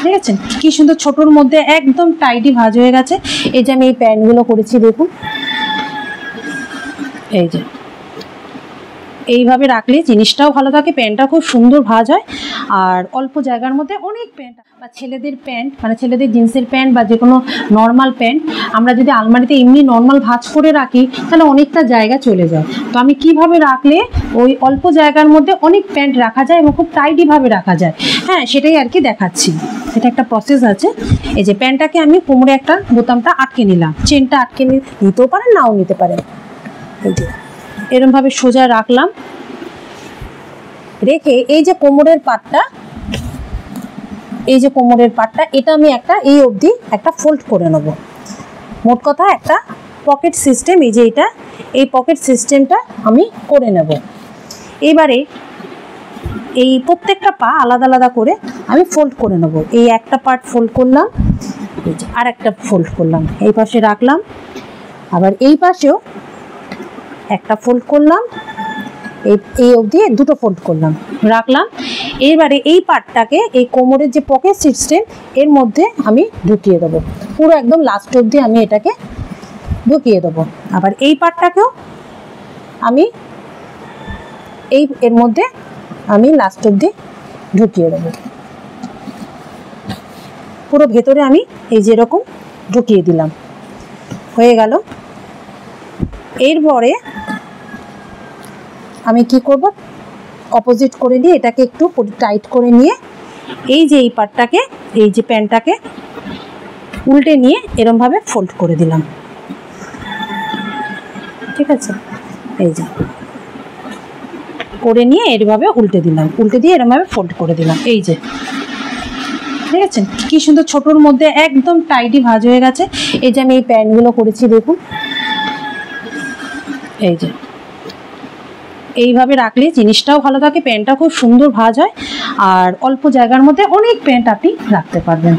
দেখেছেন কি সুন্দর ছোটোর মধ্যে একদম টাইটি ভাঁজ হয়ে গেছে। এই যে আমি এই প্যান্টগুলো করেছি দেখুন, এই যে এইভাবে রাখলে জিনিসটাও ভালো থাকে, প্যান্টটা খুব সুন্দর ভাঁজ হয় আর অল্প জায়গার মধ্যে অনেক প্যান্ট বা ছেলেদের প্যান্ট মানে ছেলেদের জিন্সের প্যান্ট বা যে কোনো নর্মাল প্যান্ট আমরা যদি আলমারিতে এমনি নর্মাল ভাঁজ করে রাখি তাহলে অনেকটা জায়গা চলে যায়। তো আমি কিভাবে রাখলে ওই অল্প জায়গার মধ্যে অনেক প্যান্ট রাখা যায় এবং খুব টাইটভাবে রাখা যায়, হ্যাঁ সেটাই আর কি দেখাচ্ছি। এটা একটা প্রসেস আছে। এই যে প্যান্টটাকে আমি কোমরে একটা বোতামটা আটকে নিলাম, চেনটা আটকে নিতেও পারেন নাও নিতে পারেন। এই যে এরমভাবে সোজা রাখলাম, রেখে এই যে কোমরের পাটটা, এই যে কোমরের পাটটা এটা আমি একটা এই অবধি একটা ফোল্ড করে নেব। মোট কথা একটা পকেট সিস্টেম, এই যে এটা এই পকেট সিস্টেমটা আমি করে নেব। এবারে এই প্রত্যেকটা পা আলাদা আলাদা করে আমি ফোল্ড করে নেব। এই একটা পার্ট ফোল্ড করলাম, এই যে আর একটা ফোল্ড করলাম, এই পাশে রাখলাম, আবার এই পাশেও একটা ফোল্ড করলাম, এই অবধি দুটো ফোল্ড করলাম রাখলাম। এবারে এই পার্টটাকে এই কোমরের যে পকেট সিস্টেম এর মধ্যে আমি ঢুকিয়ে দেবো, পুরো একদম লাস্ট অবধি আমি এটাকে ঢুকিয়ে দেবো। আবার এই পার্টটাকেও আমি এর মধ্যে আমি লাস্ট অবধি ঢুকিয়ে দেবো, পুরো ভেতরে আমি এই যেরকম ঢুকিয়ে দিলাম, হয়ে গেল। এরপরে আমি কি করব, অপোজিট করে নিয়ে এটাকে একটু টাইট করে নিয়ে এই যে এই পার্টটাকে এই যে প্যান্টটাকে উল্টে নিয়ে এরমভাবে ফোল্ড করে দিলাম, ঠিক আছে। এই যে করে নিয়ে এরভাবে উল্টে দিলাম, উল্টে দিয়ে এরমভাবে ফোল্ড করে দিলাম, এই যে দেখেছেন কি সুন্দর ছোটোর মধ্যে একদম টাইটি ভাঁজ হয়ে গেছে। এই যে আমি এই প্যান্টগুলো করেছি দেখুন, এই যে এইভাবে রাখলে জিনিসটাও ভালো থাকে, প্যান্টটা খুব সুন্দর ভাঁজ হয় আর অল্প জায়গার মধ্যে অনেক প্যান্ট আপনি রাখতে পারবেন।